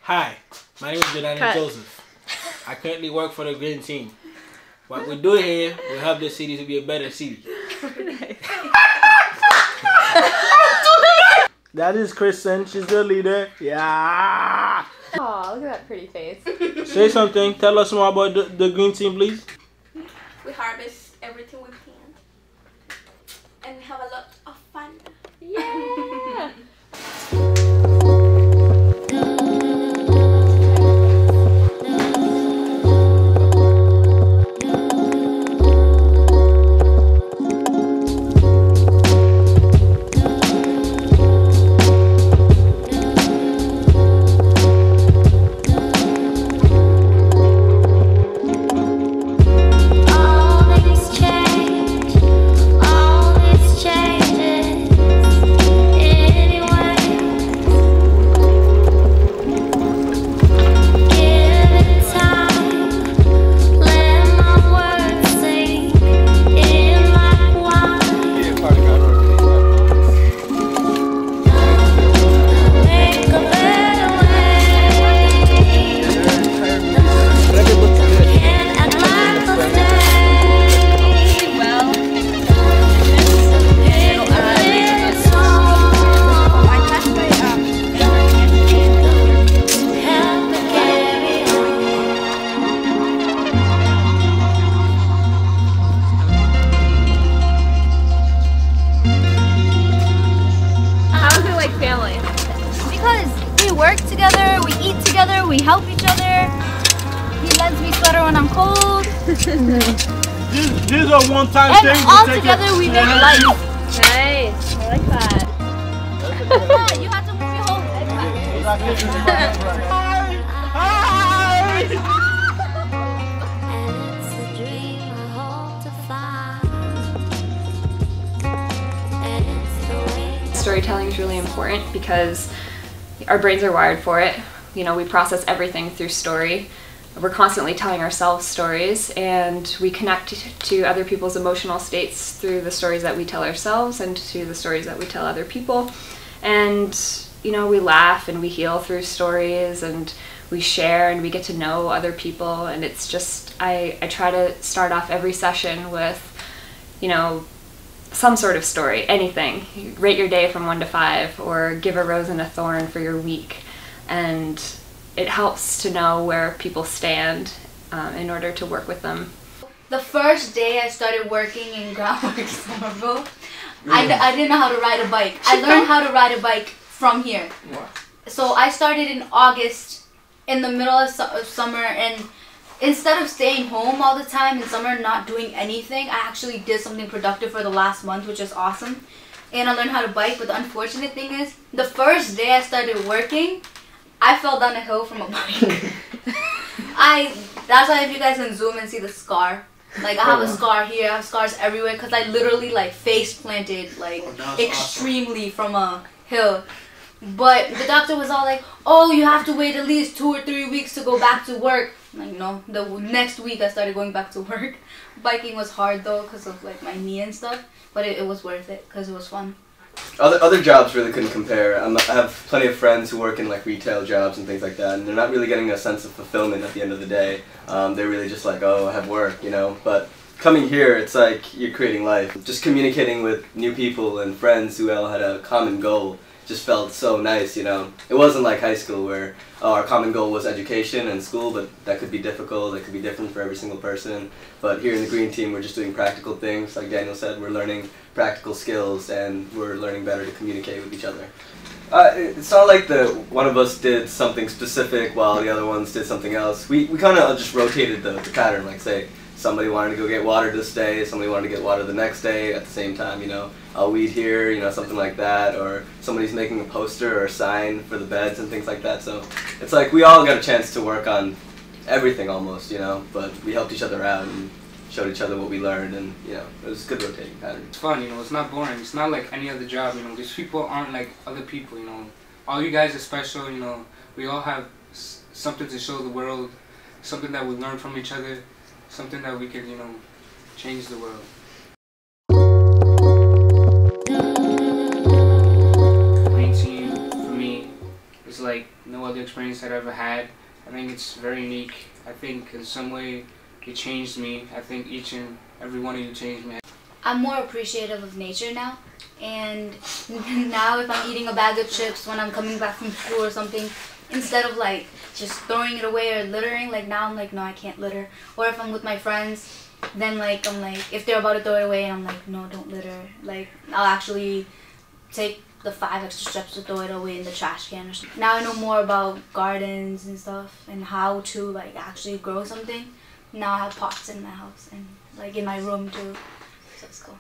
Hi, my name is Jonathan Joseph. I currently work for the Green Team. What we do here, we help the city to be a better city. That is Kristen. She's the leader. Yeah. Aw, look at that pretty face. Say something. Tell us more about the Green Team, please. We harvest everything we can. And we have a lot of fun. Yeah. Work together, we eat together, we help each other. He lends me sweater when I'm cold. These are one-time things. And all together we make life. Nice, I like that. You have to move your whole head back. Storytelling is really important because our brains are wired for it. You know, we process everything through story. We're constantly telling ourselves stories, and we connect to other people's emotional states through the stories that we tell ourselves and to the stories that we tell other people. And, you know, we laugh and we heal through stories, and we share and we get to know other people. And it's just, I try to start off every session with, you know, some sort of story, anything. Rate your day from 1 to 5, or give a rose and a thorn for your week. And it helps to know where people stand in order to work with them. The first day I started working in Groundwork Somerville, I didn't know how to ride a bike. I learned how to ride a bike from here. So I started in August, in the middle of summer, and instead of staying home all the time in summer not doing anything, I actually did something productive for the last month, which is awesome. And I learned how to bike, but the unfortunate thing is, the first day I started working, I fell down a hill from a bike. That's why if you guys can zoom and see the scar. Like, I have a scar here, I have scars everywhere, because I literally like face planted like extremely from a hill. But the doctor was all like, oh, you have to wait at least 2 or 3 weeks to go back to work. I'm like, no, the next week I started going back to work. Biking was hard though because of like my knee and stuff, but it was worth it because it was fun. Other jobs really couldn't compare. I have plenty of friends who work in like retail jobs and things like that, and they're not really getting a sense of fulfillment at the end of the day. They're really just like, oh, I have work, you know. But coming here, it's like you're creating life. Just communicating with new people and friends who all had a common goal just felt so nice, you know. It wasn't like high school where our common goal was education and school, but that could be difficult, that could be different for every single person. But here in the Green Team, we're just doing practical things. Like Daniel said, we're learning practical skills and we're learning better to communicate with each other. It's not like one of us did something specific while the other ones did something else. We kind of just rotated the pattern, like say, somebody wanted to go get water this day, somebody wanted to get water the next day at the same time, you know. I'll weed here, you know, something like that, or somebody's making a poster or a sign for the beds and things like that. So it's like we all got a chance to work on everything almost, you know, but we helped each other out and showed each other what we learned, and, you know, it was a good rotating pattern. It's fun, you know, it's not boring. It's not like any other job, you know. These people aren't like other people, you know. All you guys are special, you know. We all have something to show the world, something that we learn from each other, something that we can, you know, change the world. Green Team, for me, is like no other experience I've ever had. I think it's very unique. I think in some way it changed me. I think each and every one of you changed me. I'm more appreciative of nature now, and now if I'm eating a bag of chips when I'm coming back from school or something, instead of like just throwing it away or littering, like now I'm like, no, I can't litter. Or if I'm with my friends, then like I'm like, if they're about to throw it away, I'm like, no, don't litter. Like I'll actually take the 5 extra steps to throw it away in the trash can or something. Now I know more about gardens and stuff and how to like actually grow something. Now I have pots in my house and like in my room too. So it's cool.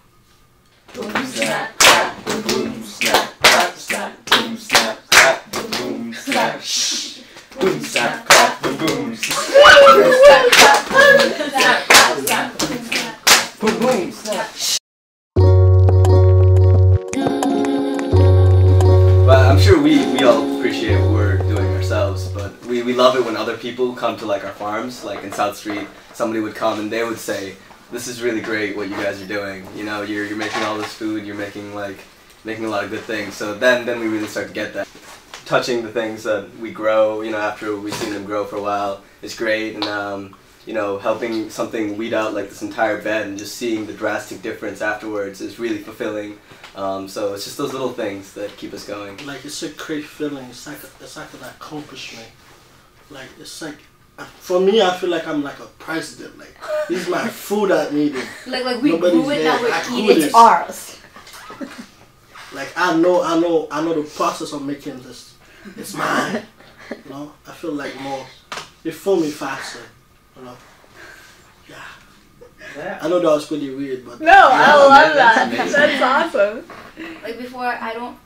Boom snap, clap, boom snap, clap, snap, boom snap, clap, boom snap, shh. Boom snap, clap, boom snap, clap, boom snap, clap, snap, boom snap, boom snap. But I'm sure we all appreciate what we're doing ourselves, but we love it when other people come to like our farms, like in South Street, somebody would come and they would say, this is really great what you guys are doing, you know, you're making all this food, you're making a lot of good things. So then we really start to get that. Touching the things that we grow, you know, after we've seen them grow for a while is great, and you know, helping something weed out like this entire bed and just seeing the drastic difference afterwards is really fulfilling. So it's just those little things that keep us going. Like it's a great feeling. It's like an accomplishment. Like it's like, for me, I feel like I'm like a president. Like this is my food I needed. Like we grew it, now we're eating. It's ours. Like I know the process of making this. It's mine. You know, I feel like more. It fill me faster. You know. Yeah. I know that was pretty weird, but No, I love that. That's awesome. Like before, I don't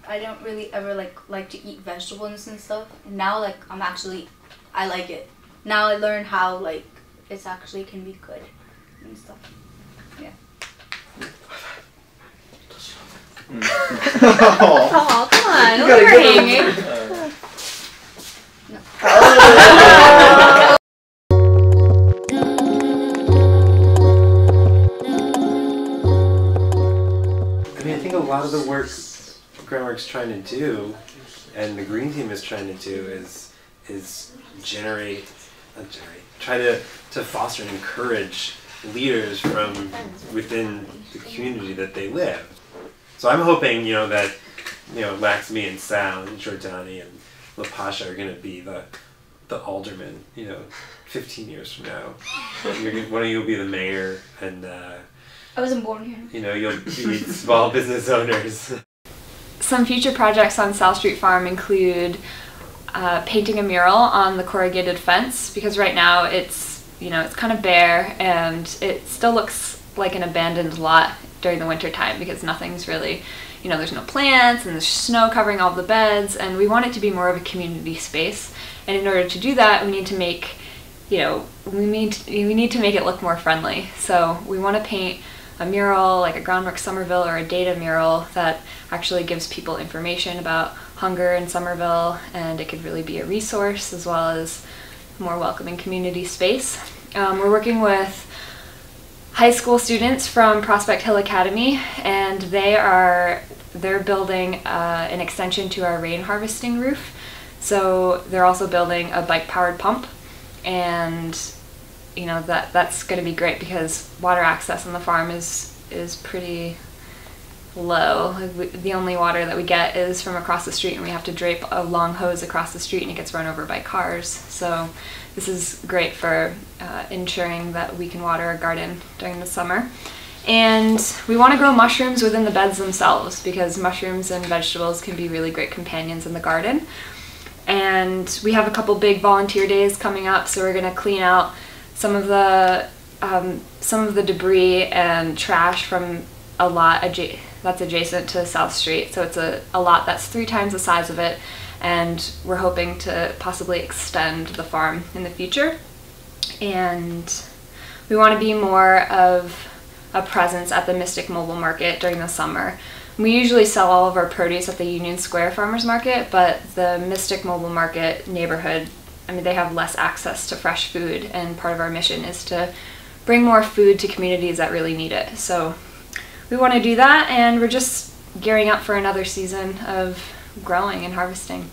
really ever like to eat vegetables and stuff. And now like I like it. Now I learn how like it's actually can be good and stuff. Yeah. Oh, come on, we're hanging. I mean, I think a lot of the work Groundwork's trying to do, and the Green Team is trying to do, is try to foster and encourage leaders from within the community that they live. So I'm hoping, you know, that, you know, Laxmi and Sal and Jordani and LaPasha are going to be the aldermen, you know, 15 years from now. One of you will be the mayor, and I wasn't born here. you know, you'll be small business owners. Some future projects on South Street Farm include painting a mural on the corrugated fence, because right now it's, you know, it's kind of bare and it still looks like an abandoned lot during the winter time because nothing's really, you know, there's no plants and there's snow covering all the beds, and we want it to be more of a community space. And in order to do that, we need to make, you know, we need to make it look more friendly. So we want to paint a mural, like a Groundwork Somerville or a data mural that actually gives people information about hunger in Somerville, and it could really be a resource as well as a more welcoming community space. We're working with high school students from Prospect Hill Academy, and they're building an extension to our rain harvesting roof. So they're also building a bike-powered pump, and you know, that's going to be great because water access on the farm is pretty low. The only water that we get is from across the street, and we have to drape a long hose across the street and it gets run over by cars. So this is great for ensuring that we can water our garden during the summer. And we want to grow mushrooms within the beds themselves because mushrooms and vegetables can be really great companions in the garden. And we have a couple big volunteer days coming up, so we're going to clean out some of the debris and trash from a lot that's adjacent to South Street. So it's a lot that's 3 times the size of it, and we're hoping to possibly extend the farm in the future. And we want to be more of a presence at the Mystic Mobile Market during the summer. We usually sell all of our produce at the Union Square Farmers Market, but the Mystic Mobile Market neighborhood, I mean, they have less access to fresh food, and part of our mission is to bring more food to communities that really need it. So we want to do that, and we're just gearing up for another season of growing and harvesting.